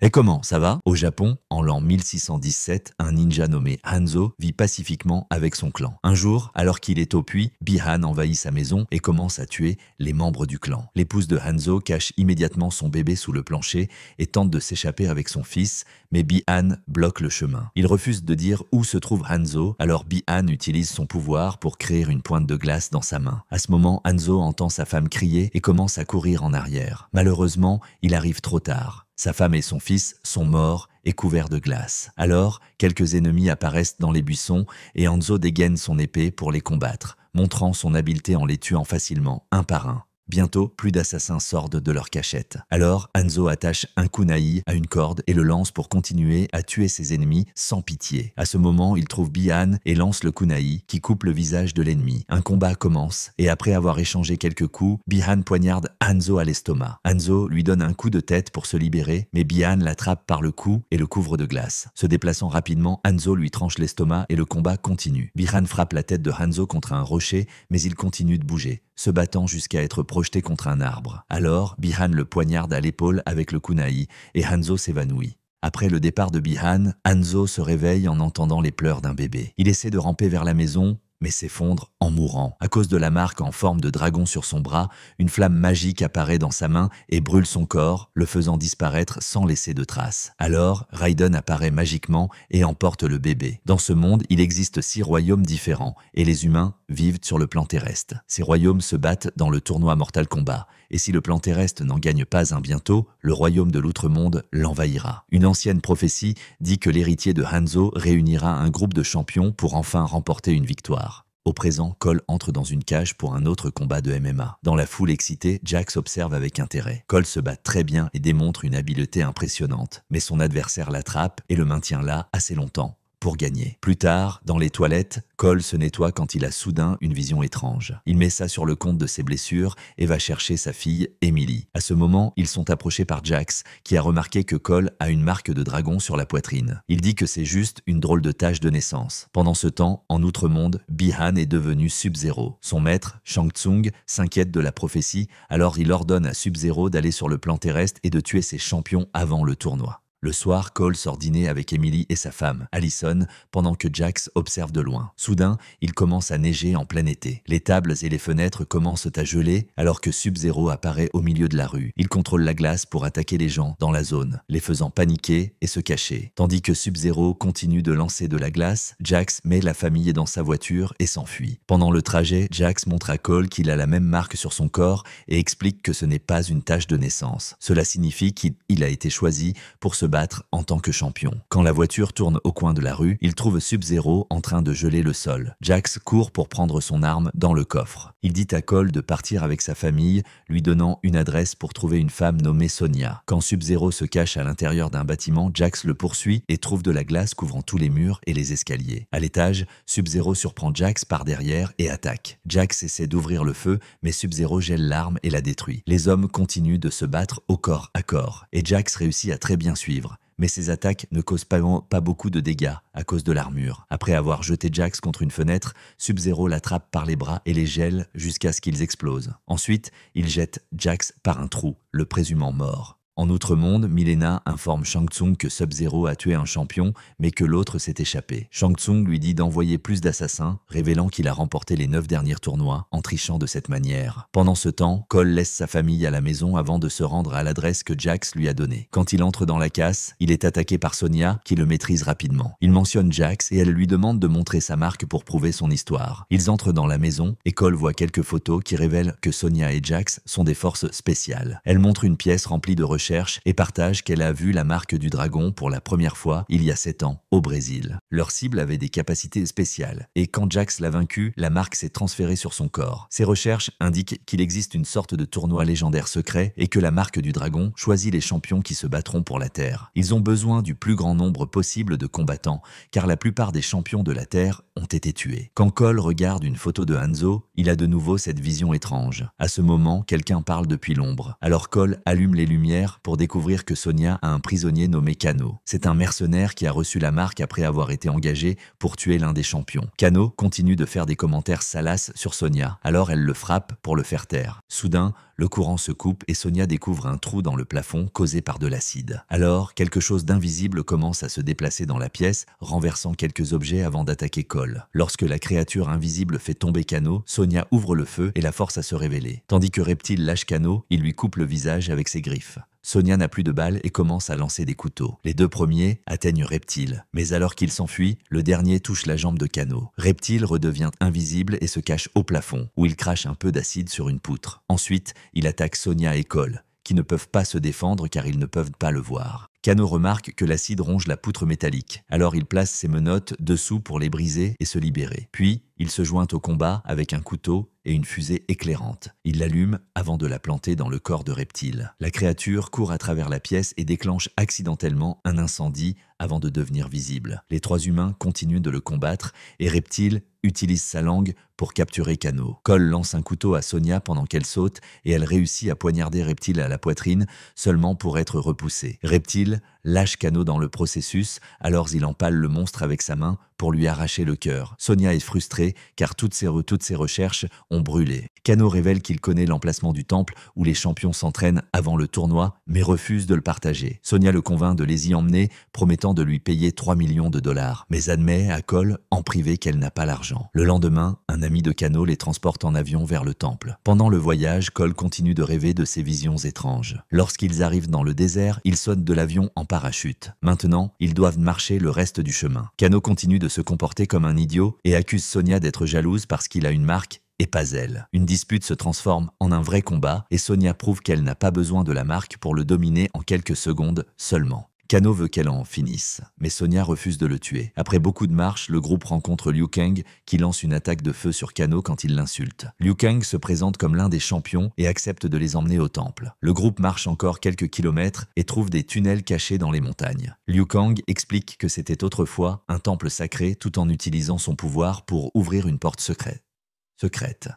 Et comment, ça va? Au Japon, en l'an 1617, un ninja nommé Hanzo vit pacifiquement avec son clan. Un jour, alors qu'il est au puits, Bihan envahit sa maison et commence à tuer les membres du clan. L'épouse de Hanzo cache immédiatement son bébé sous le plancher et tente de s'échapper avec son fils, mais Bihan bloque le chemin. Il refuse de dire où se trouve Hanzo, alors Bihan utilise son pouvoir pour créer une pointe de glace dans sa main. À ce moment, Hanzo entend sa femme crier et commence à courir en arrière. Malheureusement, il arrive trop tard. Sa femme et son fils sont morts et couverts de glace. Alors, quelques ennemis apparaissent dans les buissons et Hanzo dégaine son épée pour les combattre, montrant son habileté en les tuant facilement, un par un. Bientôt, plus d'assassins sortent de leur cachette. Alors, Hanzo attache un kunai à une corde et le lance pour continuer à tuer ses ennemis sans pitié. À ce moment, il trouve Bihan et lance le kunai qui coupe le visage de l'ennemi. Un combat commence et après avoir échangé quelques coups, Bihan poignarde Hanzo à l'estomac. Hanzo lui donne un coup de tête pour se libérer, mais Bihan l'attrape par le cou et le couvre de glace. Se déplaçant rapidement, Hanzo lui tranche l'estomac et le combat continue. Bihan frappe la tête de Hanzo contre un rocher, mais il continue de bouger, se battant jusqu'à être projeté contre un arbre. Alors, Bihan le poignarde à l'épaule avec le kunai et Hanzo s'évanouit. Après le départ de Bihan, Hanzo se réveille en entendant les pleurs d'un bébé. Il essaie de ramper vers la maison, mais s'effondre en mourant. À cause de la marque en forme de dragon sur son bras, une flamme magique apparaît dans sa main et brûle son corps, le faisant disparaître sans laisser de traces. Alors, Raiden apparaît magiquement et emporte le bébé. Dans ce monde, il existe 6 royaumes différents et les humains vivent sur le plan terrestre. Ces royaumes se battent dans le tournoi Mortal Kombat. Et si le plan terrestre n'en gagne pas un bientôt, le royaume de l'outre-monde l'envahira. Une ancienne prophétie dit que l'héritier de Hanzo réunira un groupe de champions pour enfin remporter une victoire. Au présent, Cole entre dans une cage pour un autre combat de MMA. Dans la foule excitée, Jax observe avec intérêt. Cole se bat très bien et démontre une habileté impressionnante. Mais son adversaire l'attrape et le maintient là assez longtemps pour gagner. Plus tard, dans les toilettes, Cole se nettoie quand il a soudain une vision étrange. Il met ça sur le compte de ses blessures et va chercher sa fille, Emily. À ce moment, ils sont approchés par Jax, qui a remarqué que Cole a une marque de dragon sur la poitrine. Il dit que c'est juste une drôle de tache de naissance. Pendant ce temps, en Outre-Monde, Bihan est devenu Sub-Zero. Son maître, Shang Tsung, s'inquiète de la prophétie, alors il ordonne à Sub-Zero d'aller sur le plan terrestre et de tuer ses champions avant le tournoi. Le soir, Cole sort dîner avec Emily et sa femme, Allison, pendant que Jax observe de loin. Soudain, il commence à neiger en plein été. Les tables et les fenêtres commencent à geler alors que Sub-Zero apparaît au milieu de la rue. Il contrôle la glace pour attaquer les gens dans la zone, les faisant paniquer et se cacher. Tandis que Sub-Zero continue de lancer de la glace, Jax met la famille dans sa voiture et s'enfuit. Pendant le trajet, Jax montre à Cole qu'il a la même marque sur son corps et explique que ce n'est pas une tache de naissance. Cela signifie qu'il a été choisi pour se battre en tant que champion. Quand la voiture tourne au coin de la rue, il trouve Sub-Zero en train de geler le sol. Jax court pour prendre son arme dans le coffre. Il dit à Cole de partir avec sa famille, lui donnant une adresse pour trouver une femme nommée Sonia. Quand Sub-Zero se cache à l'intérieur d'un bâtiment, Jax le poursuit et trouve de la glace couvrant tous les murs et les escaliers. À l'étage, Sub-Zero surprend Jax par derrière et attaque. Jax essaie d'ouvrir le feu, mais Sub-Zero gèle l'arme et la détruit. Les hommes continuent de se battre au corps à corps et Jax réussit à très bien suivre. Mais ces attaques ne causent pas beaucoup de dégâts à cause de l'armure. Après avoir jeté Jax contre une fenêtre, Sub-Zero l'attrape par les bras et les gèle jusqu'à ce qu'ils explosent. Ensuite, il jette Jax par un trou, le présumant mort. En Outre-Monde, Milena informe Shang Tsung que Sub-Zero a tué un champion, mais que l'autre s'est échappé. Shang Tsung lui dit d'envoyer plus d'assassins, révélant qu'il a remporté les 9 derniers tournois en trichant de cette manière. Pendant ce temps, Cole laisse sa famille à la maison avant de se rendre à l'adresse que Jax lui a donnée. Quand il entre dans la casse, il est attaqué par Sonia, qui le maîtrise rapidement. Il mentionne Jax et elle lui demande de montrer sa marque pour prouver son histoire. Ils entrent dans la maison et Cole voit quelques photos qui révèlent que Sonia et Jax sont des forces spéciales. Elle montre une pièce remplie de recherches et partage qu'elle a vu la marque du dragon pour la première fois il y a 7 ans au Brésil. Leur cible avait des capacités spéciales et quand Jax l'a vaincu, la marque s'est transférée sur son corps. Ces recherches indiquent qu'il existe une sorte de tournoi légendaire secret et que la marque du dragon choisit les champions qui se battront pour la Terre. Ils ont besoin du plus grand nombre possible de combattants car la plupart des champions de la Terre ont été tués. Quand Cole regarde une photo de Hanzo, il a de nouveau cette vision étrange. À ce moment, quelqu'un parle depuis l'ombre. Alors Cole allume les lumières désert pour découvrir que Sonya a un prisonnier nommé Kano. C'est un mercenaire qui a reçu la marque après avoir été engagé pour tuer l'un des champions. Kano continue de faire des commentaires salaces sur Sonya, alors elle le frappe pour le faire taire. Soudain, le courant se coupe et Sonya découvre un trou dans le plafond causé par de l'acide. Alors, quelque chose d'invisible commence à se déplacer dans la pièce, renversant quelques objets avant d'attaquer Cole. Lorsque la créature invisible fait tomber Kano, Sonya ouvre le feu et la force à se révéler. Tandis que Reptile lâche Kano, il lui coupe le visage avec ses griffes. Sonya n'a plus de balles et commence à lancer des couteaux. Les deux premiers atteignent Reptile, mais alors qu'il s'enfuit, le dernier touche la jambe de Kano. Reptile redevient invisible et se cache au plafond, où il crache un peu d'acide sur une poutre. Ensuite, il attaque Sonya et Cole, qui ne peuvent pas se défendre car ils ne peuvent pas le voir. Kano remarque que l'acide ronge la poutre métallique, alors il place ses menottes dessous pour les briser et se libérer. Puis, il se joint au combat avec un couteau et une fusée éclairante. Il l'allume avant de la planter dans le corps de Reptile. La créature court à travers la pièce et déclenche accidentellement un incendie avant de devenir visible. Les trois humains continuent de le combattre et Reptile utilise sa langue pour capturer Kano. Cole lance un couteau à Sonya pendant qu'elle saute et elle réussit à poignarder Reptile à la poitrine seulement pour être repoussée. Reptile lâche Kano dans le processus, alors il empale le monstre avec sa main pour lui arracher le cœur. Sonya est frustrée car toutes ses recherches ont brûlé. Kano révèle qu'il connaît l'emplacement du temple où les champions s'entraînent avant le tournoi, mais refuse de le partager. Sonya le convainc de les y emmener, promettant de lui payer 3 millions de dollars, mais admet à Cole en privé qu'elle n'a pas l'argent. Le lendemain, un ami de Kano les transporte en avion vers le temple. Pendant le voyage, Cole continue de rêver de ces visions étranges. Lorsqu'ils arrivent dans le désert, ils sautent de l'avion en parachute. Maintenant, ils doivent marcher le reste du chemin. Kano continue de se comporter comme un idiot et accuse Sonya d'être jalouse parce qu'il a une marque et pas elle. Une dispute se transforme en un vrai combat et Sonya prouve qu'elle n'a pas besoin de la marque pour le dominer en quelques secondes seulement. Kano veut qu'elle en finisse, mais Sonya refuse de le tuer. Après beaucoup de marches, le groupe rencontre Liu Kang qui lance une attaque de feu sur Kano quand il l'insulte. Liu Kang se présente comme l'un des champions et accepte de les emmener au temple. Le groupe marche encore quelques kilomètres et trouve des tunnels cachés dans les montagnes. Liu Kang explique que c'était autrefois un temple sacré tout en utilisant son pouvoir pour ouvrir une porte secrète.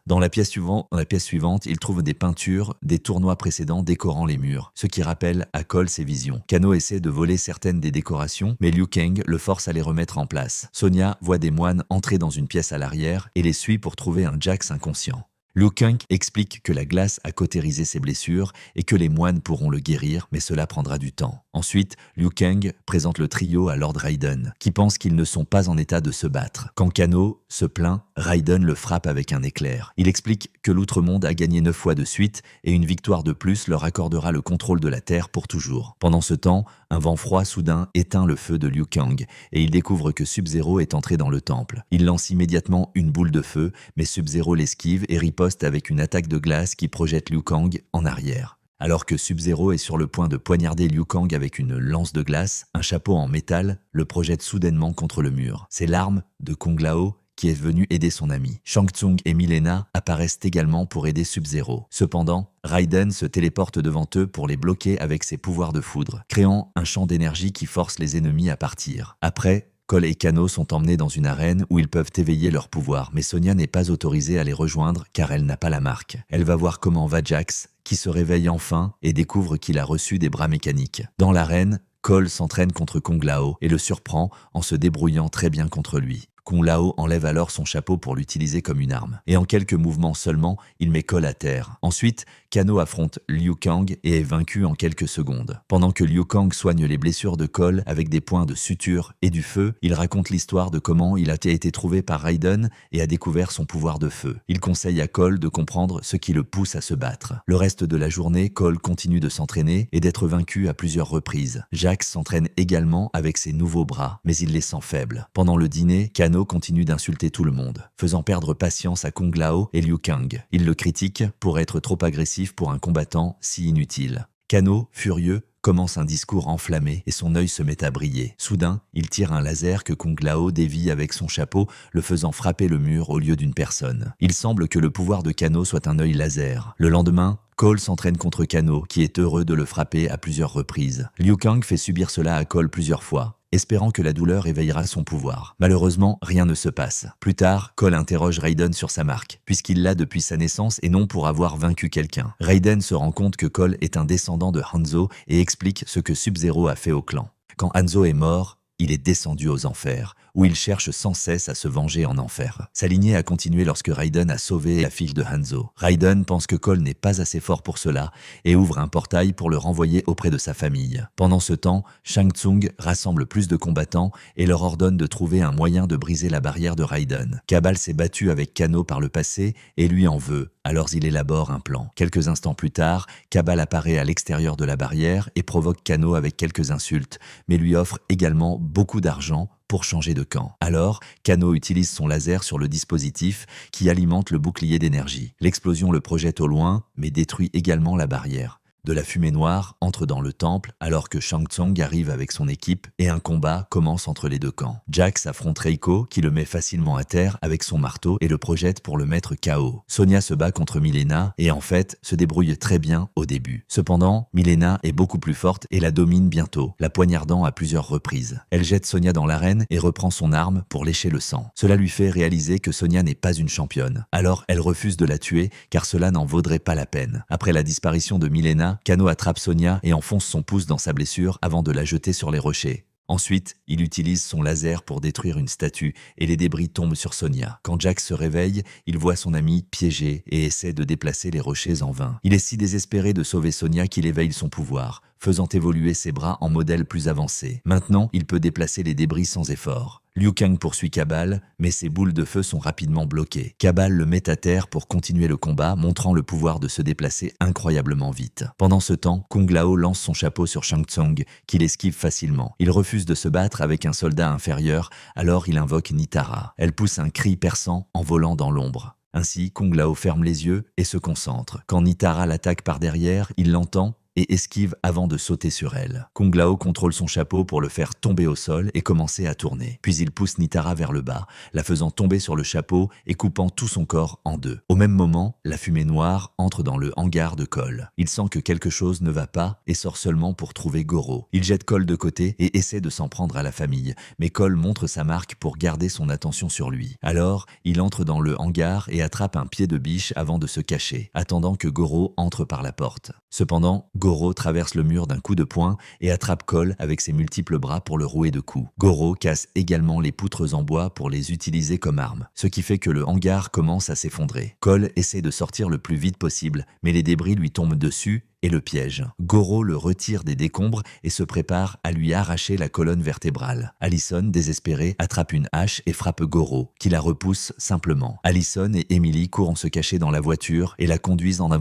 Dans la pièce suivante, il trouve des peintures des tournois précédents décorant les murs, ce qui rappelle à Cole ses visions. Kano essaie de voler certaines des décorations, mais Liu Kang le force à les remettre en place. Sonya voit des moines entrer dans une pièce à l'arrière et les suit pour trouver un Jax inconscient. Liu Kang explique que la glace a cautérisé ses blessures et que les moines pourront le guérir, mais cela prendra du temps. Ensuite, Liu Kang présente le trio à Lord Raiden, qui pense qu'ils ne sont pas en état de se battre. Quand Kano se plaint, Raiden le frappe avec un éclair. Il explique que l'Outre-Monde a gagné 9 fois de suite et une victoire de plus leur accordera le contrôle de la Terre pour toujours. Pendant ce temps, un vent froid soudain éteint le feu de Liu Kang et il découvre que Sub-Zero est entré dans le temple. Il lance immédiatement une boule de feu, mais Sub-Zero l'esquive et riposte avec une attaque de glace qui projette Liu Kang en arrière. Alors que Sub-Zero est sur le point de poignarder Liu Kang avec une lance de glace, un chapeau en métal le projette soudainement contre le mur. C'est l'arme de Kung Lao qui est venu aider son ami. Shang Tsung et Milena apparaissent également pour aider Sub-Zero. Cependant, Raiden se téléporte devant eux pour les bloquer avec ses pouvoirs de foudre, créant un champ d'énergie qui force les ennemis à partir. Après, Cole et Kano sont emmenés dans une arène où ils peuvent éveiller leur pouvoir, mais Sonya n'est pas autorisée à les rejoindre car elle n'a pas la marque. Elle va voir comment va Jax, qui se réveille enfin et découvre qu'il a reçu des bras mécaniques. Dans l'arène, Cole s'entraîne contre Kung Lao et le surprend en se débrouillant très bien contre lui. Kung Lao enlève alors son chapeau pour l'utiliser comme une arme. Et en quelques mouvements seulement, il met Cole à terre. Ensuite, Kano affronte Liu Kang et est vaincu en quelques secondes. Pendant que Liu Kang soigne les blessures de Cole avec des points de suture et du feu, il raconte l'histoire de comment il a été trouvé par Raiden et a découvert son pouvoir de feu. Il conseille à Cole de comprendre ce qui le pousse à se battre. Le reste de la journée, Cole continue de s'entraîner et d'être vaincu à plusieurs reprises. Jax s'entraîne également avec ses nouveaux bras, mais il les sent faibles. Pendant le dîner, Kano continue d'insulter tout le monde, faisant perdre patience à Kung Lao et Liu Kang. Il le critique pour être trop agressif pour un combattant si inutile. Kano, furieux, commence un discours enflammé et son œil se met à briller. Soudain, il tire un laser que Kung Lao dévie avec son chapeau, le faisant frapper le mur au lieu d'une personne. Il semble que le pouvoir de Kano soit un œil laser. Le lendemain, Cole s'entraîne contre Kano, qui est heureux de le frapper à plusieurs reprises. Liu Kang fait subir cela à Cole plusieurs fois. espérant que la douleur éveillera son pouvoir. Malheureusement, rien ne se passe. Plus tard, Cole interroge Raiden sur sa marque, puisqu'il l'a depuis sa naissance et non pour avoir vaincu quelqu'un. Raiden se rend compte que Cole est un descendant de Hanzo et explique ce que Sub-Zero a fait au clan. Quand Hanzo est mort, il est descendu aux enfers, où il cherche sans cesse à se venger en enfer. Sa lignée a continué lorsque Raiden a sauvé la fille de Hanzo. Raiden pense que Cole n'est pas assez fort pour cela et ouvre un portail pour le renvoyer auprès de sa famille. Pendant ce temps, Shang Tsung rassemble plus de combattants et leur ordonne de trouver un moyen de briser la barrière de Raiden. Kabal s'est battu avec Kano par le passé et lui en veut, alors il élabore un plan. Quelques instants plus tard, Kabal apparaît à l'extérieur de la barrière et provoque Kano avec quelques insultes, mais lui offre également beaucoup d'argent pour changer de camp. Alors, Kano utilise son laser sur le dispositif qui alimente le bouclier d'énergie. L'explosion le projette au loin, mais détruit également la barrière. De la fumée noire entre dans le temple alors que Shang Tsung arrive avec son équipe et un combat commence entre les deux camps. Jax affronte Reiko qui le met facilement à terre avec son marteau et le projette pour le mettre KO. Sonya se bat contre Mileena et en fait se débrouille très bien au début. Cependant, Mileena est beaucoup plus forte et la domine bientôt, la poignardant à plusieurs reprises. Elle jette Sonya dans l'arène et reprend son arme pour lécher le sang. Cela lui fait réaliser que Sonya n'est pas une championne. Alors elle refuse de la tuer car cela n'en vaudrait pas la peine. Après la disparition de Mileena, Kano attrape Sonya et enfonce son pouce dans sa blessure avant de la jeter sur les rochers. Ensuite, il utilise son laser pour détruire une statue et les débris tombent sur Sonya. Quand Jax se réveille, il voit son ami piégé et essaie de déplacer les rochers en vain. Il est si désespéré de sauver Sonya qu'il éveille son pouvoir, faisant évoluer ses bras en modèle plus avancé. Maintenant, il peut déplacer les débris sans effort. Liu Kang poursuit Kabal, mais ses boules de feu sont rapidement bloquées. Kabal le met à terre pour continuer le combat, montrant le pouvoir de se déplacer incroyablement vite. Pendant ce temps, Kung Lao lance son chapeau sur Shang Tsung, qu'il esquive facilement. Il refuse de se battre avec un soldat inférieur, alors il invoque Nitara. Elle pousse un cri perçant en volant dans l'ombre. Ainsi, Kung Lao ferme les yeux et se concentre. Quand Nitara l'attaque par derrière, il l'entend et esquive avant de sauter sur elle. Kung Lao contrôle son chapeau pour le faire tomber au sol et commencer à tourner. Puis il pousse Nitara vers le bas, la faisant tomber sur le chapeau et coupant tout son corps en deux. Au même moment, la fumée noire entre dans le hangar de Cole. Il sent que quelque chose ne va pas et sort seulement pour trouver Goro. Il jette Cole de côté et essaie de s'en prendre à la famille, mais Cole montre sa marque pour garder son attention sur lui. Alors, il entre dans le hangar et attrape un pied de biche avant de se cacher, attendant que Goro entre par la porte. Cependant, Goro traverse le mur d'un coup de poing et attrape Cole avec ses multiples bras pour le rouer de coups. Goro casse également les poutres en bois pour les utiliser comme armes, ce qui fait que le hangar commence à s'effondrer. Cole essaie de sortir le plus vite possible, mais les débris lui tombent dessus et le piège. Goro le retire des décombres et se prépare à lui arracher la colonne vertébrale. Allison, désespérée, attrape une hache et frappe Goro, qui la repousse simplement. Allison et Emily courent se cacher dans la voiture et la conduisent en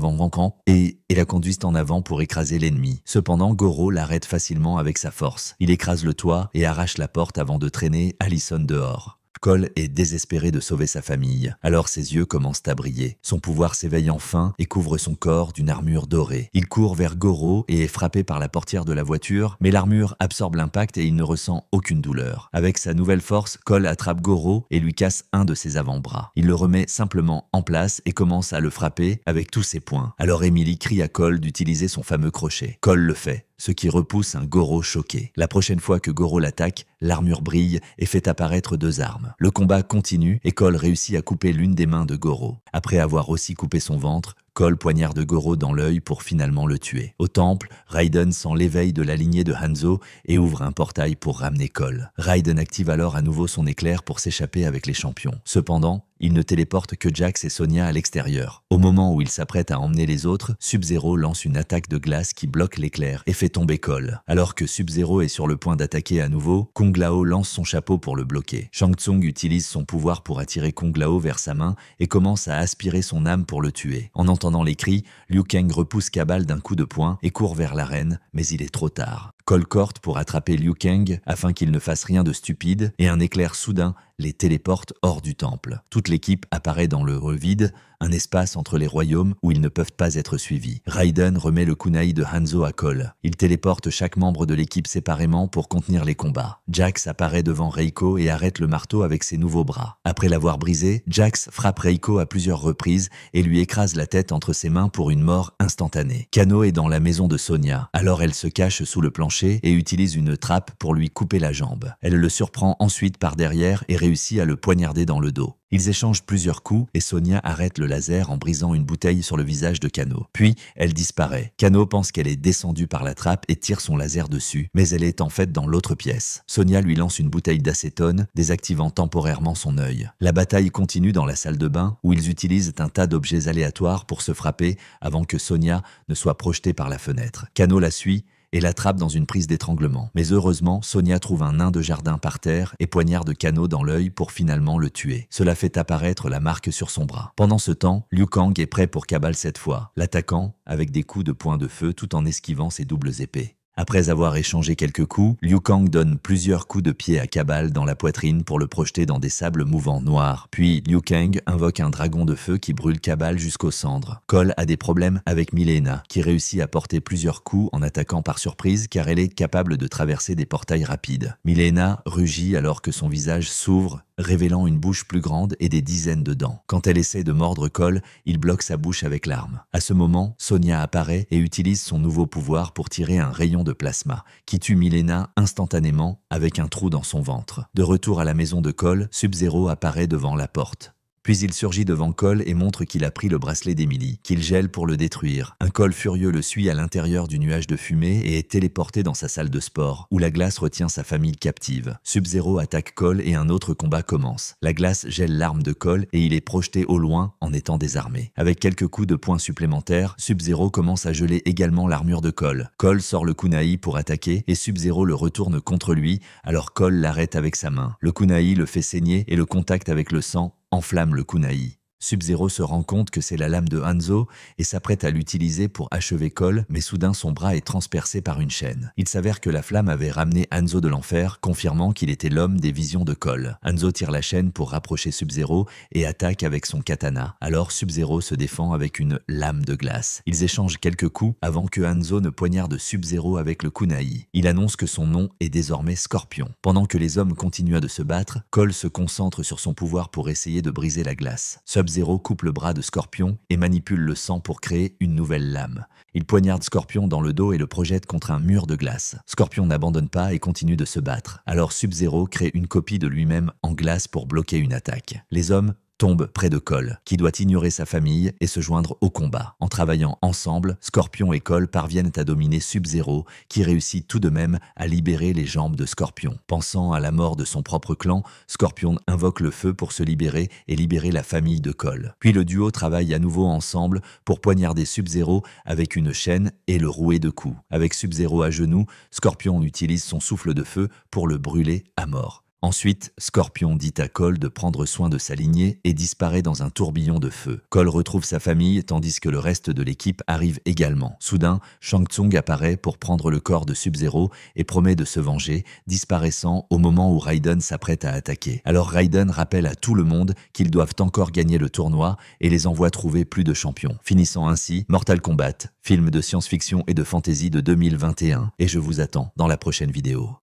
avant pour écraser l'ennemi. Cependant, Goro l'arrête facilement avec sa force. Il écrase le toit et arrache la porte avant de traîner Allison dehors. Cole est désespéré de sauver sa famille, alors ses yeux commencent à briller. Son pouvoir s'éveille enfin et couvre son corps d'une armure dorée. Il court vers Goro et est frappé par la portière de la voiture, mais l'armure absorbe l'impact et il ne ressent aucune douleur. Avec sa nouvelle force, Cole attrape Goro et lui casse un de ses avant-bras. Il le remet simplement en place et commence à le frapper avec tous ses poings. Alors Emily crie à Cole d'utiliser son fameux crochet. Cole le fait, ce qui repousse un Goro choqué. La prochaine fois que Goro l'attaque, l'armure brille et fait apparaître deux armes. Le combat continue et Cole réussit à couper l'une des mains de Goro. Après avoir aussi coupé son ventre, Cole poignarde Goro dans l'œil pour finalement le tuer. Au temple, Raiden sent l'éveil de la lignée de Hanzo et ouvre un portail pour ramener Cole. Raiden active alors à nouveau son éclair pour s'échapper avec les champions. Cependant, il ne téléporte que Jax et Sonya à l'extérieur. Au moment où il s'apprête à emmener les autres, Sub-Zero lance une attaque de glace qui bloque l'éclair et fait tomber Cole. Alors que Sub-Zero est sur le point d'attaquer à nouveau, Kung Lao lance son chapeau pour le bloquer. Shang Tsung utilise son pouvoir pour attirer Kung Lao vers sa main et commence à aspirer son âme pour le tuer. En entendant les cris, Liu Kang repousse Kabal d'un coup de poing et court vers l'arène, mais il est trop tard. Cole corte pour attraper Liu Kang afin qu'il ne fasse rien de stupide et un éclair soudain les téléporte hors du temple. Toute l'équipe apparaît dans le vide, un espace entre les royaumes où ils ne peuvent pas être suivis. Raiden remet le kunai de Hanzo à Cole. Il téléporte chaque membre de l'équipe séparément pour contenir les combats. Jax apparaît devant Reiko et arrête le marteau avec ses nouveaux bras. Après l'avoir brisé, Jax frappe Reiko à plusieurs reprises et lui écrase la tête entre ses mains pour une mort instantanée. Kano est dans la maison de Sonya, alors elle se cache sous le plancher plancher et utilise une trappe pour lui couper la jambe. Elle le surprend ensuite par derrière et réussit à le poignarder dans le dos. Ils échangent plusieurs coups et Sonia arrête le laser en brisant une bouteille sur le visage de Kano. Puis, elle disparaît. Kano pense qu'elle est descendue par la trappe et tire son laser dessus, mais elle est en fait dans l'autre pièce. Sonia lui lance une bouteille d'acétone, désactivant temporairement son œil. La bataille continue dans la salle de bain où ils utilisent un tas d'objets aléatoires pour se frapper avant que Sonia ne soit projetée par la fenêtre. Kano la suit et l'attrape dans une prise d'étranglement. Mais heureusement, Sonia trouve un nain de jardin par terre et poignarde Kano dans l'œil pour finalement le tuer. Cela fait apparaître la marque sur son bras. Pendant ce temps, Liu Kang est prêt pour Kabal cette fois, l'attaquant avec des coups de poing de feu tout en esquivant ses doubles épées. Après avoir échangé quelques coups, Liu Kang donne plusieurs coups de pied à Kabal dans la poitrine pour le projeter dans des sables mouvants noirs. Puis Liu Kang invoque un dragon de feu qui brûle Kabal jusqu'aux cendres. Cole a des problèmes avec Mileena, qui réussit à porter plusieurs coups en attaquant par surprise car elle est capable de traverser des portails rapides. Mileena rugit alors que son visage s'ouvre, révélant une bouche plus grande et des dizaines de dents. Quand elle essaie de mordre Cole, il bloque sa bouche avec l'arme. À ce moment, Sonia apparaît et utilise son nouveau pouvoir pour tirer un rayon de plasma, qui tue Mileena instantanément avec un trou dans son ventre. De retour à la maison de Cole, Sub-Zero apparaît devant la porte. Puis il surgit devant Cole et montre qu'il a pris le bracelet d'Emily, qu'il gèle pour le détruire. Un Cole furieux le suit à l'intérieur du nuage de fumée et est téléporté dans sa salle de sport, où la glace retient sa famille captive. Sub-Zero attaque Cole et un autre combat commence. La glace gèle l'arme de Cole et il est projeté au loin en étant désarmé. Avec quelques coups de poing supplémentaires, Sub-Zero commence à geler également l'armure de Cole. Cole sort le kunai pour attaquer et Sub-Zero le retourne contre lui, alors Cole l'arrête avec sa main. Le kunai le fait saigner et le contact avec le sang enflamme le kunai. Sub-Zero se rend compte que c'est la lame de Hanzo et s'apprête à l'utiliser pour achever Cole, mais soudain son bras est transpercé par une chaîne. Il s'avère que la flamme avait ramené Hanzo de l'enfer, confirmant qu'il était l'homme des visions de Cole. Hanzo tire la chaîne pour rapprocher Sub-Zero et attaque avec son katana. Alors Sub-Zero se défend avec une lame de glace. Ils échangent quelques coups avant que Hanzo ne poignarde Sub-Zero avec le kunai. Il annonce que son nom est désormais Scorpion. Pendant que les hommes continuent de se battre, Cole se concentre sur son pouvoir pour essayer de briser la glace. Sub-Zero coupe le bras de Scorpion et manipule le sang pour créer une nouvelle lame. Il poignarde Scorpion dans le dos et le projette contre un mur de glace. Scorpion n'abandonne pas et continue de se battre. Alors Sub-Zero crée une copie de lui-même en glace pour bloquer une attaque. Les hommes tombe près de Cole, qui doit ignorer sa famille et se joindre au combat. En travaillant ensemble, Scorpion et Cole parviennent à dominer Sub-Zero, qui réussit tout de même à libérer les jambes de Scorpion. Pensant à la mort de son propre clan, Scorpion invoque le feu pour se libérer et libérer la famille de Cole. Puis le duo travaille à nouveau ensemble pour poignarder Sub-Zero avec une chaîne et le rouer de coups. Avec Sub-Zero à genoux, Scorpion utilise son souffle de feu pour le brûler à mort. Ensuite, Scorpion dit à Cole de prendre soin de sa lignée et disparaît dans un tourbillon de feu. Cole retrouve sa famille tandis que le reste de l'équipe arrive également. Soudain, Shang Tsung apparaît pour prendre le corps de Sub-Zero et promet de se venger, disparaissant au moment où Raiden s'apprête à attaquer. Alors Raiden rappelle à tout le monde qu'ils doivent encore gagner le tournoi et les envoie trouver plus de champions. Finissant ainsi Mortal Kombat, film de science-fiction et de fantasy de 2021. Et je vous attends dans la prochaine vidéo.